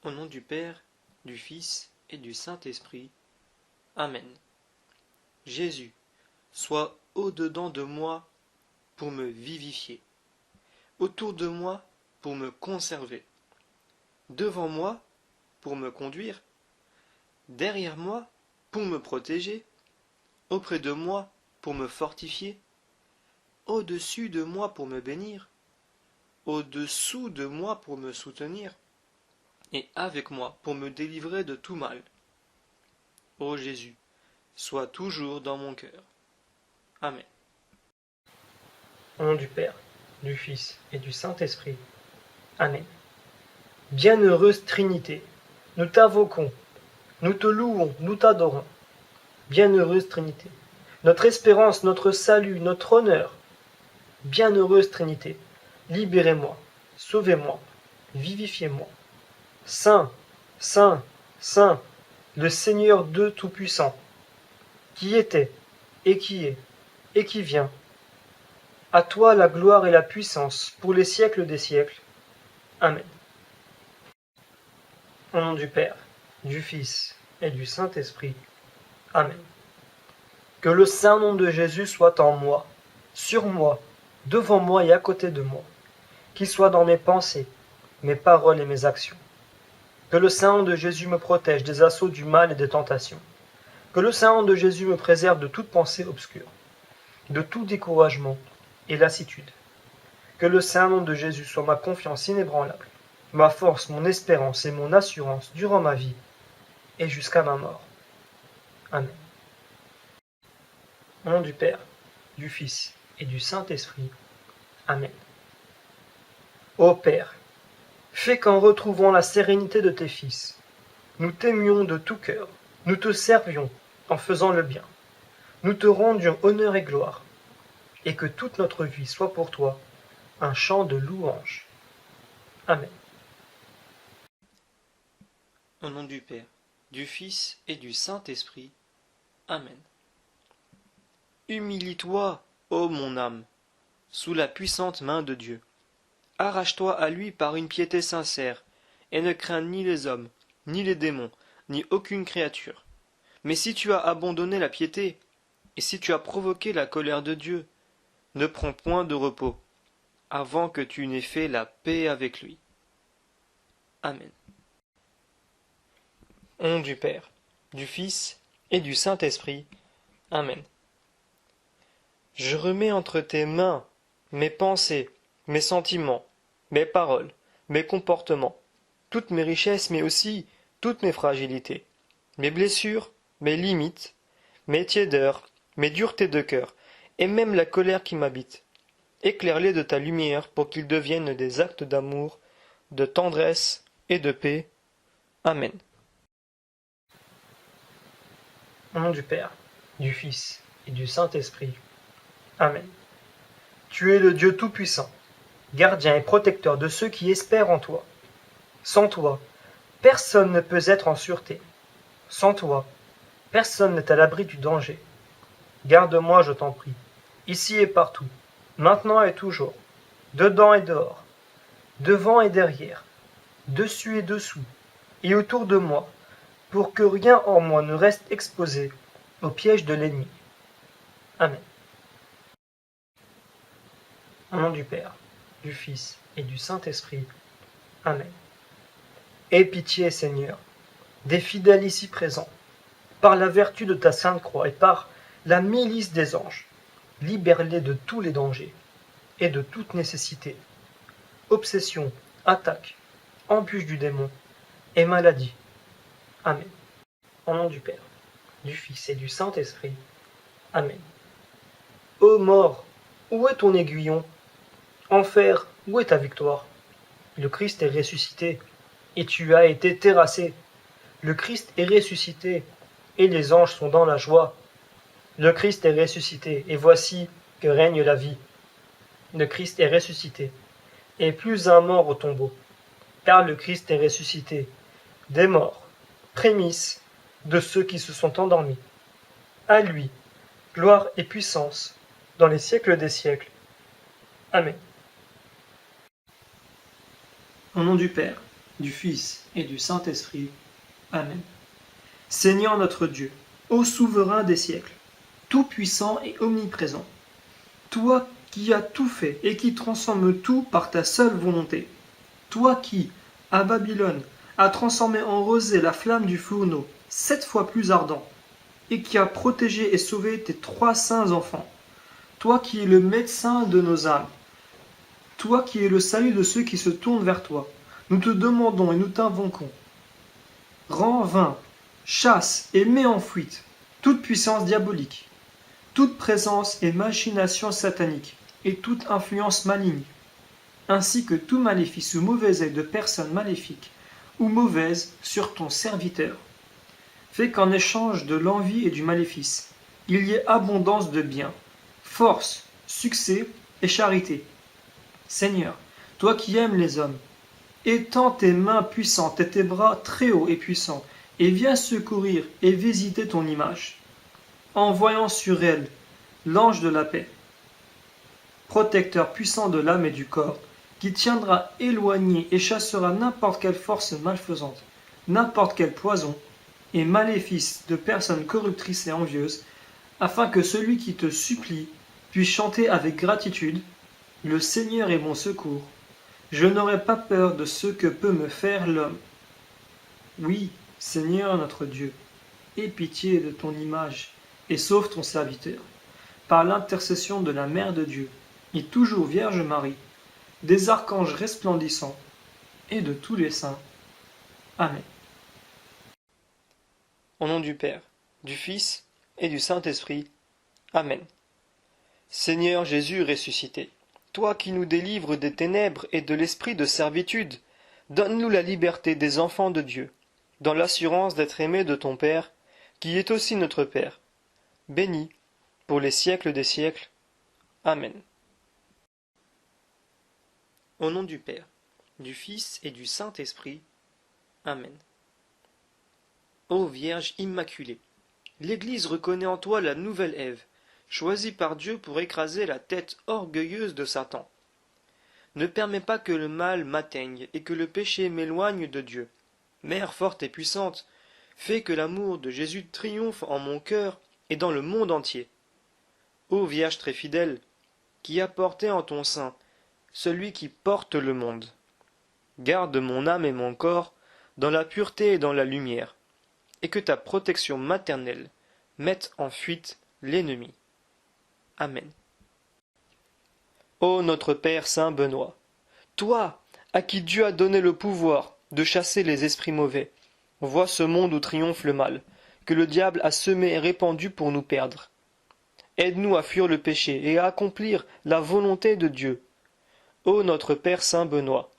Au nom du Père, du Fils et du Saint-Esprit. Amen. Jésus, sois au-dedans de moi pour me vivifier, autour de moi pour me conserver, devant moi pour me conduire, derrière moi pour me protéger, auprès de moi pour me fortifier, au-dessus de moi pour me bénir, au-dessous de moi pour me soutenir, et avec moi pour me délivrer de tout mal. Ô Jésus, sois toujours dans mon cœur. Amen. Au nom du Père, du Fils et du Saint-Esprit. Amen. Bienheureuse Trinité, nous t'invoquons, nous te louons, nous t'adorons. Bienheureuse Trinité, notre espérance, notre salut, notre honneur. Bienheureuse Trinité, libérez-moi, sauvez-moi, vivifiez-moi. Saint, Saint, Saint, le Seigneur Dieu Tout-Puissant, qui était, et qui est, et qui vient. À toi la gloire et la puissance pour les siècles des siècles. Amen. Au nom du Père, du Fils et du Saint-Esprit. Amen. Que le saint nom de Jésus soit en moi, sur moi, devant moi et à côté de moi, qu'il soit dans mes pensées, mes paroles et mes actions. Que le saint nom de Jésus me protège des assauts du mal et des tentations. Que le saint nom de Jésus me préserve de toute pensée obscure, de tout découragement et lassitude. Que le saint nom de Jésus soit ma confiance inébranlable, ma force, mon espérance et mon assurance durant ma vie et jusqu'à ma mort. Amen. Au nom du Père, du Fils et du Saint-Esprit. Amen. Ô Père, fais qu'en retrouvant la sérénité de tes fils, nous t'aimions de tout cœur, nous te servions en faisant le bien, nous te rendions honneur et gloire, et que toute notre vie soit pour toi un chant de louange. Amen. Au nom du Père, du Fils et du Saint-Esprit. Amen. Humilie-toi, ô mon âme, sous la puissante main de Dieu. Arrache-toi à lui par une piété sincère, et ne crains ni les hommes, ni les démons, ni aucune créature. Mais si tu as abandonné la piété, et si tu as provoqué la colère de Dieu, ne prends point de repos, avant que tu n'aies fait la paix avec lui. Amen. Au nom du Père, du Fils et du Saint-Esprit. Amen. Je remets entre tes mains mes pensées, mes sentiments, mes paroles, mes comportements, toutes mes richesses, mais aussi toutes mes fragilités, mes blessures, mes limites, mes tiédeurs, mes duretés de cœur, et même la colère qui m'habite. Éclaire-les de ta lumière pour qu'ils deviennent des actes d'amour, de tendresse et de paix. Amen. Au nom du Père, du Fils et du Saint-Esprit. Amen. Tu es le Dieu Tout-Puissant, gardien et protecteur de ceux qui espèrent en toi. Sans toi, personne ne peut être en sûreté. Sans toi, personne n'est à l'abri du danger. Garde-moi, je t'en prie, ici et partout, maintenant et toujours, dedans et dehors, devant et derrière, dessus et dessous, et autour de moi, pour que rien en moi ne reste exposé au piège de l'ennemi. Amen. Au nom du Père, du Fils et du Saint-Esprit. Amen. Aie pitié, Seigneur, des fidèles ici présents, par la vertu de ta sainte croix et par la milice des anges, libère-les de tous les dangers et de toute nécessité, obsession, attaque, embûche du démon et maladie. Amen. Au nom du Père, du Fils et du Saint-Esprit. Amen. Ô mort, où est ton aiguillon? Enfer, où est ta victoire? Le Christ est ressuscité, et tu as été terrassé. Le Christ est ressuscité, et les anges sont dans la joie. Le Christ est ressuscité, et voici que règne la vie. Le Christ est ressuscité, et plus un mort au tombeau, car le Christ est ressuscité, des morts, prémisse de ceux qui se sont endormis. À lui, gloire et puissance, dans les siècles des siècles. Amen. Au nom du Père, du Fils et du Saint-Esprit. Amen. Seigneur notre Dieu, ô souverain des siècles, tout-puissant et omniprésent, toi qui as tout fait et qui transformes tout par ta seule volonté, toi qui, à Babylone, as transformé en rosée la flamme du fourneau, 7 fois plus ardent, et qui as protégé et sauvé tes 3 saints enfants, toi qui es le médecin de nos âmes, toi qui es le salut de ceux qui se tournent vers toi, nous te demandons et nous t'invoquons. Rends vain, chasse et mets en fuite toute puissance diabolique, toute présence et machination satanique, et toute influence maligne, ainsi que tout maléfice ou mauvais œil de personnes maléfiques ou mauvaises sur ton serviteur. Fais qu'en échange de l'envie et du maléfice, il y ait abondance de biens, force, succès et charité. Seigneur, toi qui aimes les hommes, étends tes mains puissantes et tes bras très hauts et puissants, et viens secourir et visiter ton image, envoyant sur elle l'ange de la paix, protecteur puissant de l'âme et du corps, qui tiendra éloigné et chassera n'importe quelle force malfaisante, n'importe quel poison et maléfice de personnes corruptrices et envieuses, afin que celui qui te supplie puisse chanter avec gratitude: le Seigneur est mon secours. Je n'aurai pas peur de ce que peut me faire l'homme. Oui, Seigneur notre Dieu, aie pitié de ton image et sauve ton serviteur, par l'intercession de la Mère de Dieu, et toujours Vierge Marie, des archanges resplendissants et de tous les saints. Amen. Au nom du Père, du Fils et du Saint-Esprit. Amen. Seigneur Jésus ressuscité, toi qui nous délivres des ténèbres et de l'esprit de servitude, donne-nous la liberté des enfants de Dieu, dans l'assurance d'être aimés de ton Père, qui est aussi notre Père, béni pour les siècles des siècles. Amen. Au nom du Père, du Fils et du Saint-Esprit. Amen. Ô Vierge Immaculée, l'Église reconnaît en toi la nouvelle Ève, choisie par Dieu pour écraser la tête orgueilleuse de Satan. Ne permets pas que le mal m'atteigne et que le péché m'éloigne de Dieu. Mère forte et puissante, fais que l'amour de Jésus triomphe en mon cœur et dans le monde entier. Ô Vierge très fidèle, qui as porté en ton sein celui qui porte le monde, garde mon âme et mon corps dans la pureté et dans la lumière, et que ta protection maternelle mette en fuite l'ennemi. Amen. Ô notre Père Saint Benoît, toi, à qui Dieu a donné le pouvoir de chasser les esprits mauvais, vois ce monde où triomphe le mal, que le diable a semé et répandu pour nous perdre. Aide-nous à fuir le péché et à accomplir la volonté de Dieu. Ô notre Père Saint Benoît,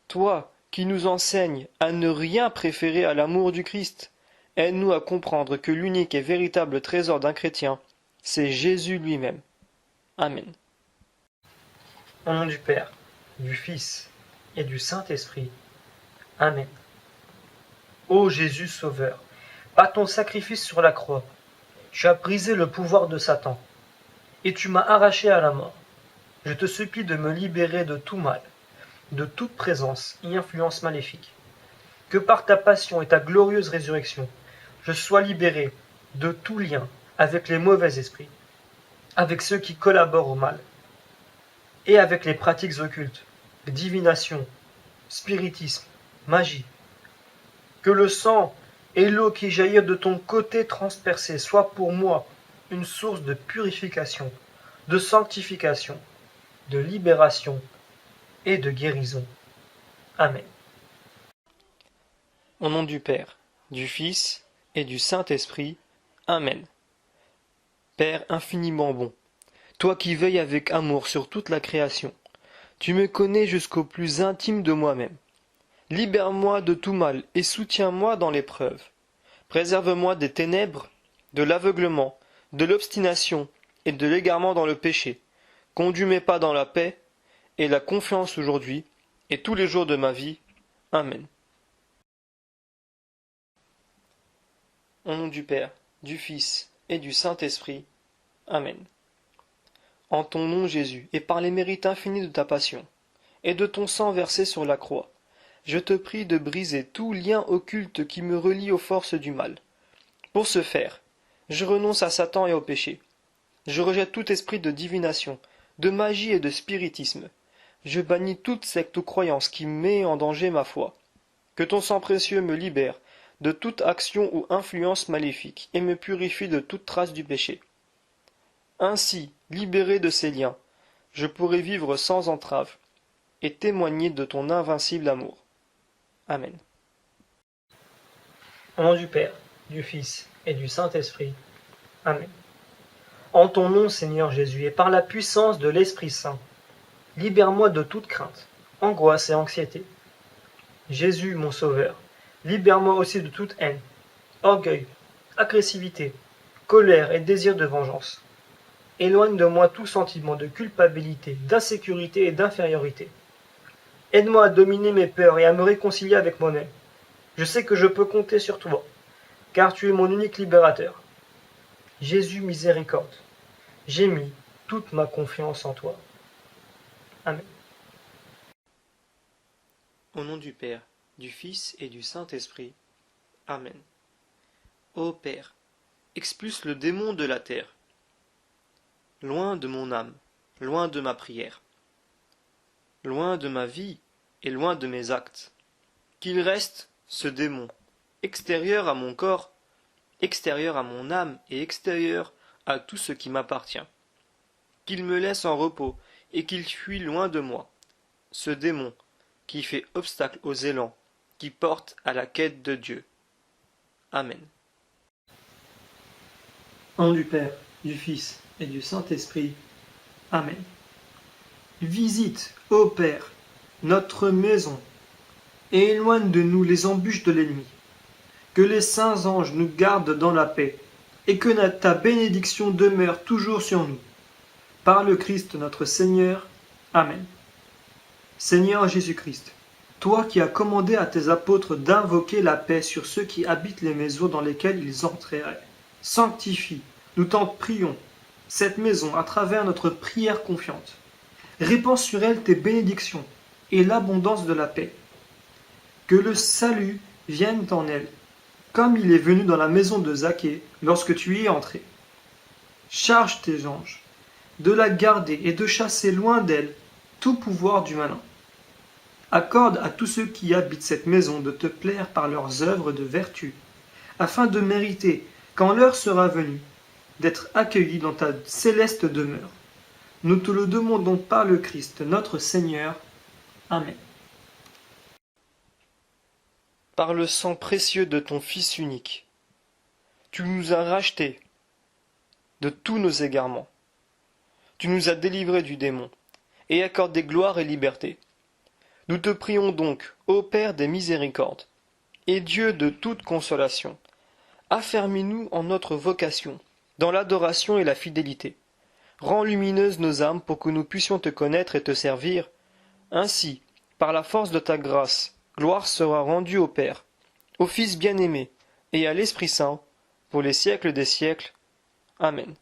toi qui nous enseignes à ne rien préférer à l'amour du Christ, aide-nous à comprendre que l'unique et véritable trésor d'un chrétien, c'est Jésus lui-même. Amen. Au nom du Père, du Fils et du Saint-Esprit. Amen. Ô Jésus Sauveur, par ton sacrifice sur la croix, tu as brisé le pouvoir de Satan, et tu m'as arraché à la mort. Je te supplie de me libérer de tout mal, de toute présence et influence maléfique. Que par ta passion et ta glorieuse résurrection, je sois libéré de tout lien avec les mauvais esprits, avec ceux qui collaborent au mal, et avec les pratiques occultes, divination, spiritisme, magie. Que le sang et l'eau qui jaillirent de ton côté transpercé soient pour moi une source de purification, de sanctification, de libération et de guérison. Amen. Au nom du Père, du Fils et du Saint-Esprit. Amen. Père infiniment bon, toi qui veilles avec amour sur toute la création, tu me connais jusqu'au plus intime de moi-même. Libère-moi de tout mal et soutiens-moi dans l'épreuve. Préserve-moi des ténèbres, de l'aveuglement, de l'obstination et de l'égarement dans le péché. Conduis mes pas dans la paix et la confiance aujourd'hui et tous les jours de ma vie. Amen. Au nom du Père, du Fils et du Saint-Esprit. Amen. En ton nom, Jésus, et par les mérites infinis de ta passion, et de ton sang versé sur la croix, je te prie de briser tout lien occulte qui me relie aux forces du mal. Pour ce faire, je renonce à Satan et au péché. Je rejette tout esprit de divination, de magie et de spiritisme. Je bannis toute secte ou croyance qui met en danger ma foi. Que ton sang précieux me libère de toute action ou influence maléfique et me purifie de toute trace du péché. Ainsi, libéré de ces liens, je pourrai vivre sans entrave et témoigner de ton invincible amour. Amen. Au nom du Père, du Fils et du Saint-Esprit. Amen. En ton nom, Seigneur Jésus, et par la puissance de l'Esprit Saint, libère-moi de toute crainte, angoisse et anxiété. Jésus, mon Sauveur, libère-moi aussi de toute haine, orgueil, agressivité, colère et désir de vengeance. Éloigne de moi tout sentiment de culpabilité, d'insécurité et d'infériorité. Aide-moi à dominer mes peurs et à me réconcilier avec moi-même. Je sais que je peux compter sur toi, car tu es mon unique libérateur. Jésus, miséricorde, j'ai mis toute ma confiance en toi. Amen. Au nom du Père, du Fils et du Saint-Esprit. Amen. Ô Père, expulse le démon de la terre. Loin de mon âme, loin de ma prière, loin de ma vie et loin de mes actes. Qu'il reste, ce démon, extérieur à mon corps, extérieur à mon âme et extérieur à tout ce qui m'appartient. Qu'il me laisse en repos et qu'il fuit loin de moi, ce démon qui fait obstacle aux élans qui portent à la quête de Dieu. Amen. Au nom du Père, du Fils et du Saint-Esprit. Amen. Visite, ô Père, notre maison, et éloigne de nous les embûches de l'ennemi. Que les saints anges nous gardent dans la paix, et que ta bénédiction demeure toujours sur nous. Par le Christ notre Seigneur. Amen. Seigneur Jésus-Christ, toi qui as commandé à tes apôtres d'invoquer la paix sur ceux qui habitent les maisons dans lesquelles ils entreraient, sanctifie, nous t'en prions, cette maison à travers notre prière confiante. Répands sur elle tes bénédictions et l'abondance de la paix. Que le salut vienne en elle, comme il est venu dans la maison de Zaché lorsque tu y es entré. Charge tes anges de la garder et de chasser loin d'elle tout pouvoir du malin. Accorde à tous ceux qui habitent cette maison de te plaire par leurs œuvres de vertu, afin de mériter, quand l'heure sera venue, d'être accueillis dans ta céleste demeure. Nous te le demandons par le Christ, notre Seigneur. Amen. Par le sang précieux de ton Fils unique, tu nous as rachetés de tous nos égarements. Tu nous as délivrés du démon, et accordé gloire et liberté. Nous te prions donc, ô Père des miséricordes, et Dieu de toute consolation, affermis-nous en notre vocation, dans l'adoration et la fidélité. Rends lumineuses nos âmes pour que nous puissions te connaître et te servir. Ainsi, par la force de ta grâce, gloire sera rendue au Père, au Fils bien-aimé, et à l'Esprit Saint, pour les siècles des siècles. Amen.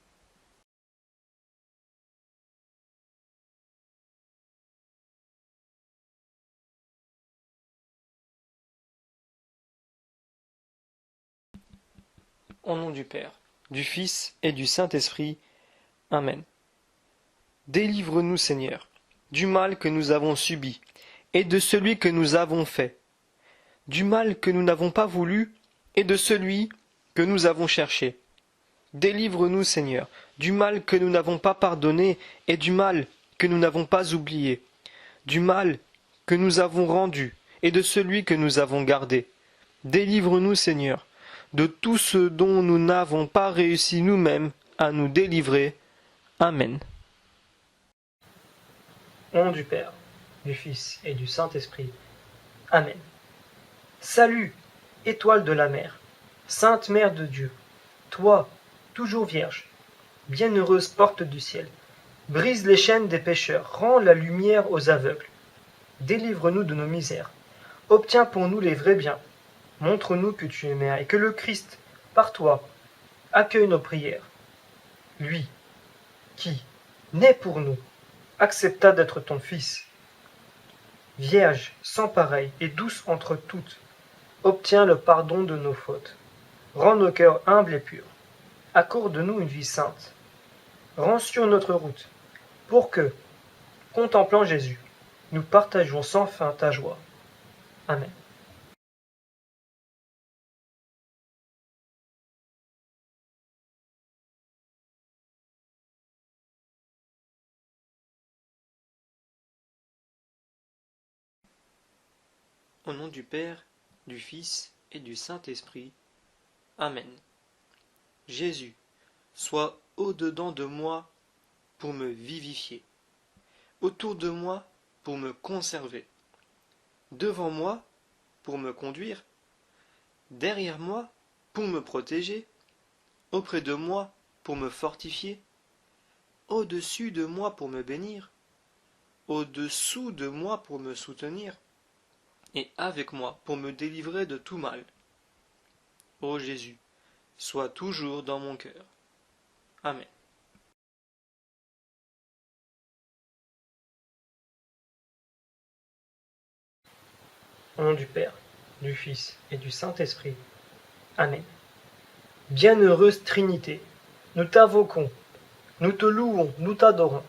Au nom du Père, du Fils et du Saint-Esprit. Amen. Délivre-nous, Seigneur, du mal que nous avons subi, et de celui que nous avons fait, du mal que nous n'avons pas voulu, et de celui que nous avons cherché. Délivre-nous, Seigneur, du mal que nous n'avons pas pardonné, et du mal que nous n'avons pas oublié, du mal que nous avons rendu, et de celui que nous avons gardé. Délivre-nous, Seigneur, de tout ce dont nous n'avons pas réussi nous-mêmes à nous délivrer. Amen. Au nom du Père, du Fils et du Saint-Esprit. Amen. Salut, étoile de la mer, Sainte Mère de Dieu, toi, toujours vierge, bienheureuse porte du ciel, brise les chaînes des pécheurs, rends la lumière aux aveugles. Délivre-nous de nos misères, obtiens pour nous les vrais biens, montre-nous que tu es mère et que le Christ, par toi, accueille nos prières. Lui, qui, né pour nous, accepta d'être ton Fils. Vierge, sans pareille et douce entre toutes, obtiens le pardon de nos fautes. Rends nos cœurs humbles et purs. Accorde-nous une vie sainte. Rends sur notre route, pour que, contemplant Jésus, nous partageons sans fin ta joie. Amen. Au nom du Père, du Fils et du Saint-Esprit. Amen. Jésus, sois au-dedans de moi pour me vivifier, autour de moi pour me conserver, devant moi pour me conduire, derrière moi pour me protéger, auprès de moi pour me fortifier, au-dessus de moi pour me bénir, au-dessous de moi pour me soutenir, et avec moi pour me délivrer de tout mal. Ô Jésus, sois toujours dans mon cœur. Amen. Au nom du Père, du Fils et du Saint-Esprit. Amen. Bienheureuse Trinité, nous t'invoquons, nous te louons, nous t'adorons.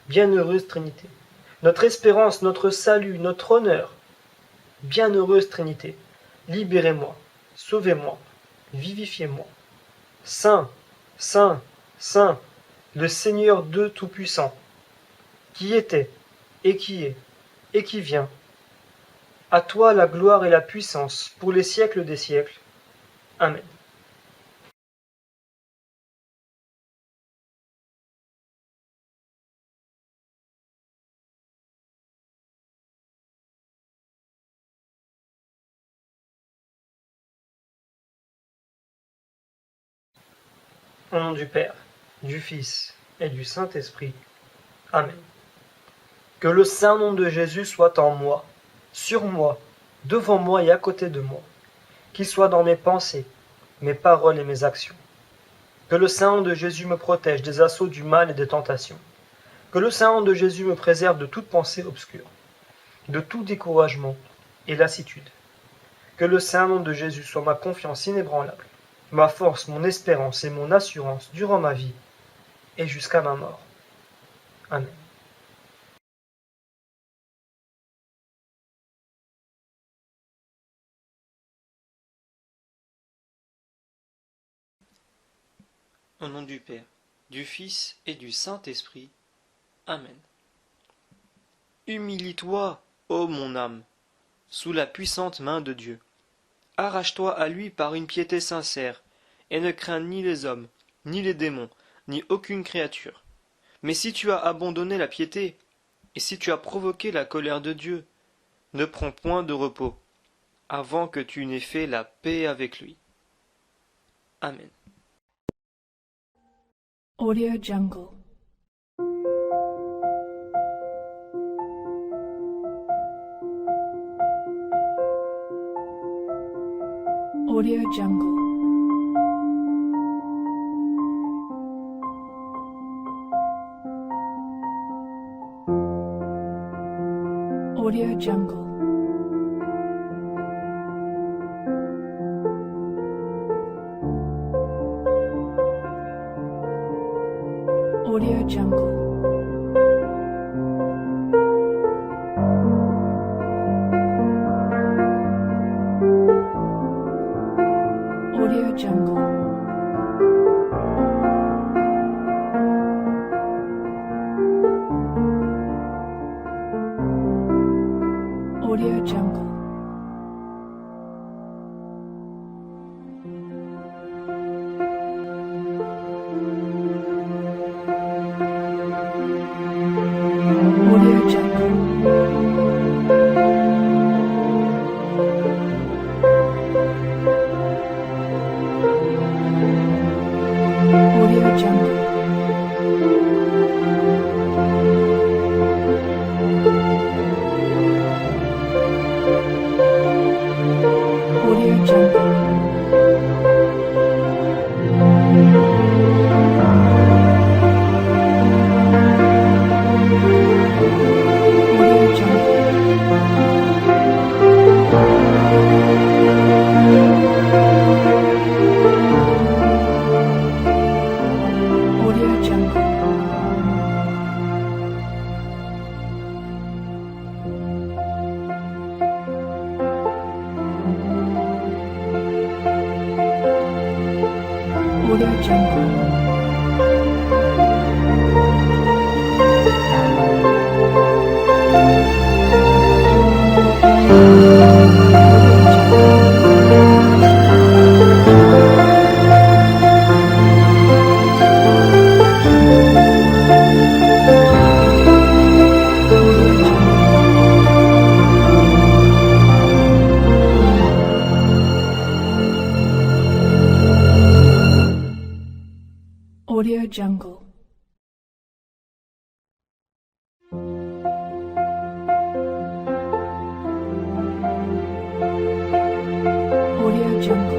Bienheureuse Trinité, notre espérance, notre salut, notre honneur. Bienheureuse Trinité, libérez-moi, sauvez-moi, vivifiez-moi. Saint, Saint, Saint, le Seigneur Dieu Tout-Puissant, qui était, et qui est, et qui vient. À toi la gloire et la puissance pour les siècles des siècles. Amen. Au nom du Père, du Fils et du Saint-Esprit. Amen. Que le saint nom de Jésus soit en moi, sur moi, devant moi et à côté de moi, qu'il soit dans mes pensées, mes paroles et mes actions. Que le saint nom de Jésus me protège des assauts du mal et des tentations. Que le saint nom de Jésus me préserve de toute pensée obscure, de tout découragement et lassitude. Que le saint nom de Jésus soit ma confiance inébranlable, ma force, mon espérance et mon assurance durant ma vie et jusqu'à ma mort. Amen. Au nom du Père, du Fils et du Saint-Esprit. Amen. Humilie-toi, ô mon âme, sous la puissante main de Dieu. Arrache-toi à lui par une piété sincère, et ne crains ni les hommes, ni les démons, ni aucune créature. Mais si tu as abandonné la piété, et si tu as provoqué la colère de Dieu, ne prends point de repos, avant que tu n'aies fait la paix avec lui. Amen. Audio Jungle. Audio Jungle. Audio Jungle. Audio Jungle. Audio Jungle. Audio Jungle. Audio Jungle. Audio Jungle. Audio Jungle.